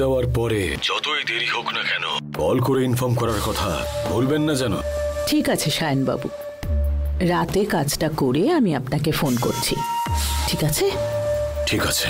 দেওয়ার পরে যতই দেরি হোক না কেন কল করে ইনফর্ম করার কথা বলবেন না যেন। ঠিক আছে সায়ন বাবু, রাতে কাজটা করে আমি আপনাকে ফোন করছি। ঠিক আছে? ঠিক আছে।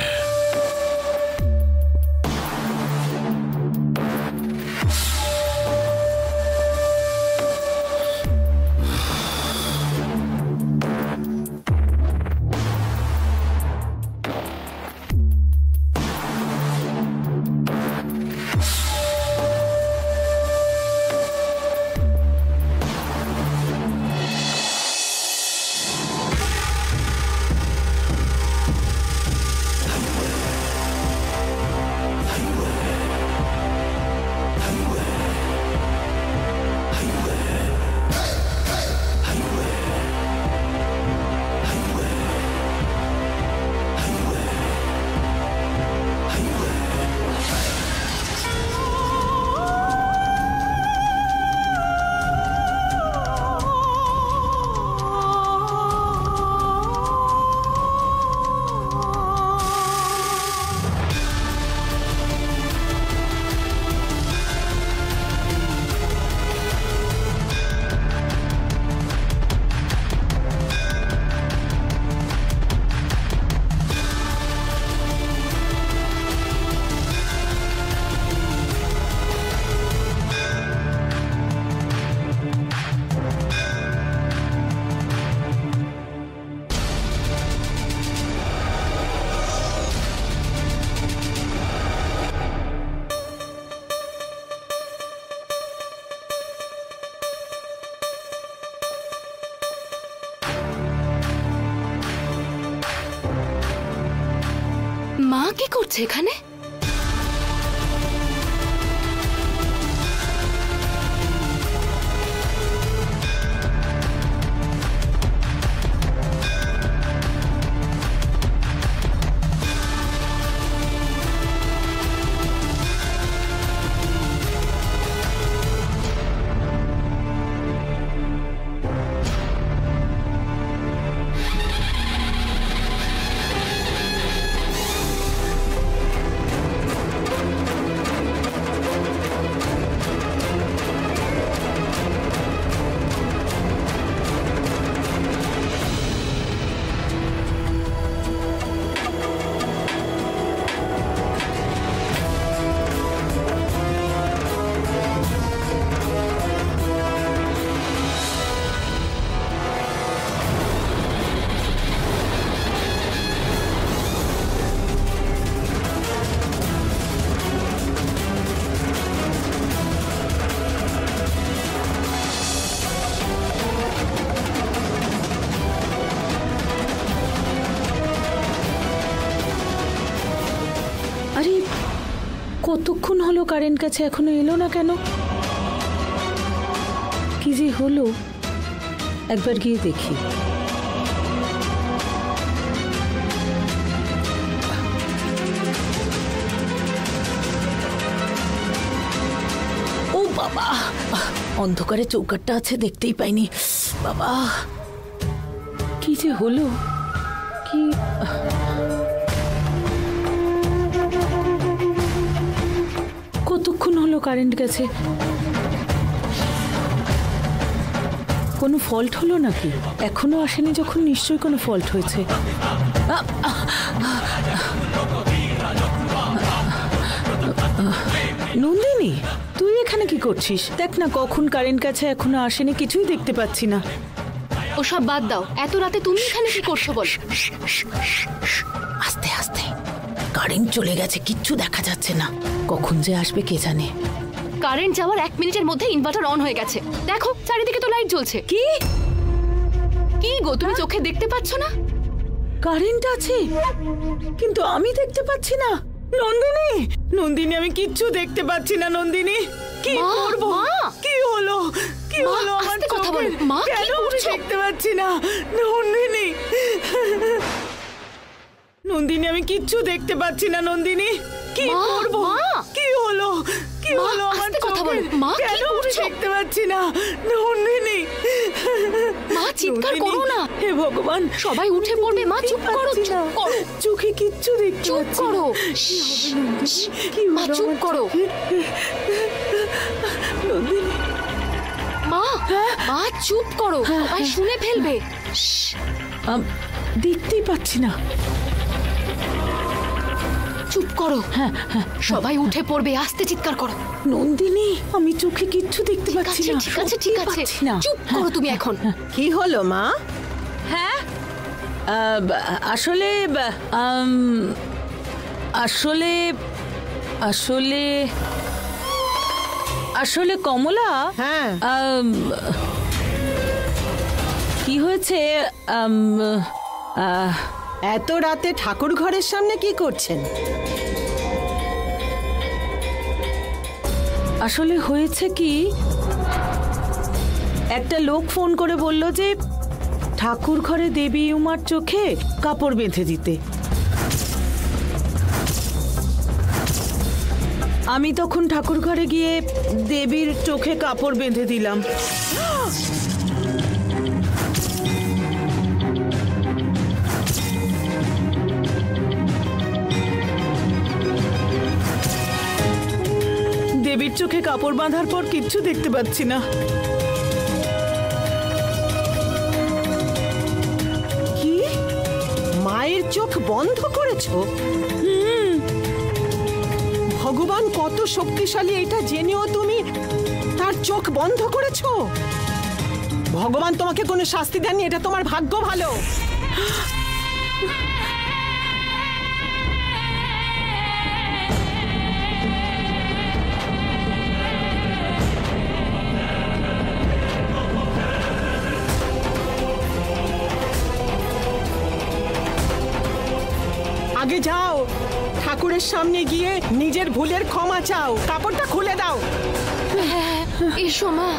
মা কি করছে এখানে? আরে কতক্ষণ হলো কারেন্ট কাছে, এখনো এলো না কেন? কি যে হলো, একবার গিয়ে দেখি। ও বাবা, অন্ধকারে চৌকাটটা আছে, দেখতেই পাইনি। বাবা কি যে হলো, কি কতক্ষণ হলো কারেন্ট গেছে? কোনো ফল্ট হলো নাকি? এখনো আসেনি যখন, নিশ্চয়ই কোনো ফল্ট হয়েছে। নন্দিনী, তুই এখানে কি করছিস? দেখ না, কখন কারেন্ট গেছে, এখনো আসেনি, কিছুই দেখতে পাচ্ছি না। ওসব বাদ দাও, এত রাতে তুমি এখানে কি করছো বল? আস্তে আস্তে, কারেন্ট চলে গেছে, কিচ্ছু দেখা যাচ্ছে না, কখন যে আসবে কে জানে। কারেন্ট যাওয়ার 1 মিনিটের মধ্যে ইনভার্টার অন হয়ে গেছে। দেখো চারিদিকে তো লাইট জ্বলছে। কি কি গো, তুমি চোখে দেখতে পাচ্ছ না? কারেন্ট আছে কিন্তু আমি দেখতে পাচ্ছি না। নন্দিনী, নন্দিনী, আমি কিচ্ছু দেখতে পাচ্ছি না। নন্দিনী, কি করব? কি হলো, কি হলো আমার? কথা বলো মা, কেন দেখতে পাচ্ছি না? নন্দিনী, নন্দিনী, আমি কিচ্ছু দেখতে পাচ্ছি না। নন্দিনী, কি করব? কি হলো, কি হলো আমার? কথা বলো মা, কেন দেখতে পাচ্ছি না? নন্দিনী, মা চিৎকার করো না। হে ভগবান, সবাই উঠে পড়বে। মা চুপ করো, চুপ করো, চোখে কিচ্ছু দেখতে চুপ পাচ্ছি না। করো। কি মা হলো চুপ আমার করো। চোখে? নন্দিনী, মা মা চুপ করো, সবাই শুনে ফেলবে। দেখতেই পাচ্ছি না। চুপ করো। সবাই উঠে পড়বে, আস্তে চিৎকার করো। নন্দিনী, আমি চোখে কিচ্ছু দেখতে পাচ্ছি না। ঠিক আছে ঠিক আছে, পাচ্ছি না। চুপ করো তুমি এখন। কি হলো মা? হ্যাঁ, আসলে আসলে আসলে আসলে কমলা, হ্যাঁ কি হয়েছে? এত রাতে ঠাকুর ঘরের সামনে কি করছেন? আসলে হয়েছে কি, একটা লোক ফোন করে বলল যে ঠাকুর ঘরে দেবী উমার চোখে কাপড় বেঁধে দিতে। আমি তখন ঠাকুর ঘরে গিয়ে দেবীর চোখে কাপড় বেঁধে দিলাম। দেবীর চোখে কাপড় বাঁধার পর কিচ্ছু দেখতে পাচ্ছি না। কি? মায়ের চোখ বন্ধ করেছো? ভগবান কত শক্তিশালী এটা জেনেও তুমি তার চোখ বন্ধ করেছো? ভগবান তোমাকে কোনো শাস্তি দেননি, এটা তোমার ভাগ্য ভালো। আগে যাও, ঠাকুরের সামনে গিয়ে নিজের ভুলের ক্ষমা চাও, কাপড়টা খুলে দাও। হ্যাঁ, এসো মা।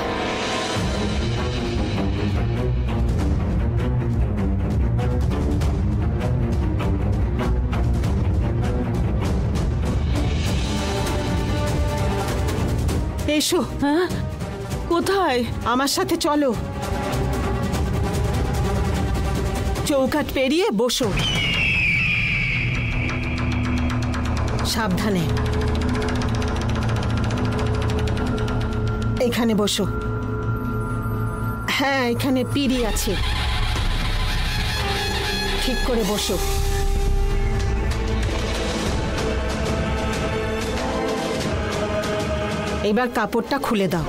এসো। হ্যাঁ, কোথায়? আমার সাথে চলো। চৌকাঠ পেরিয়ে বসো। সাবধানে। এখানে বসো। হ্যাঁ, এখানে পিঁড়ি আছে, ঠিক করে বসো। এবার কাপড়টা খুলে দাও।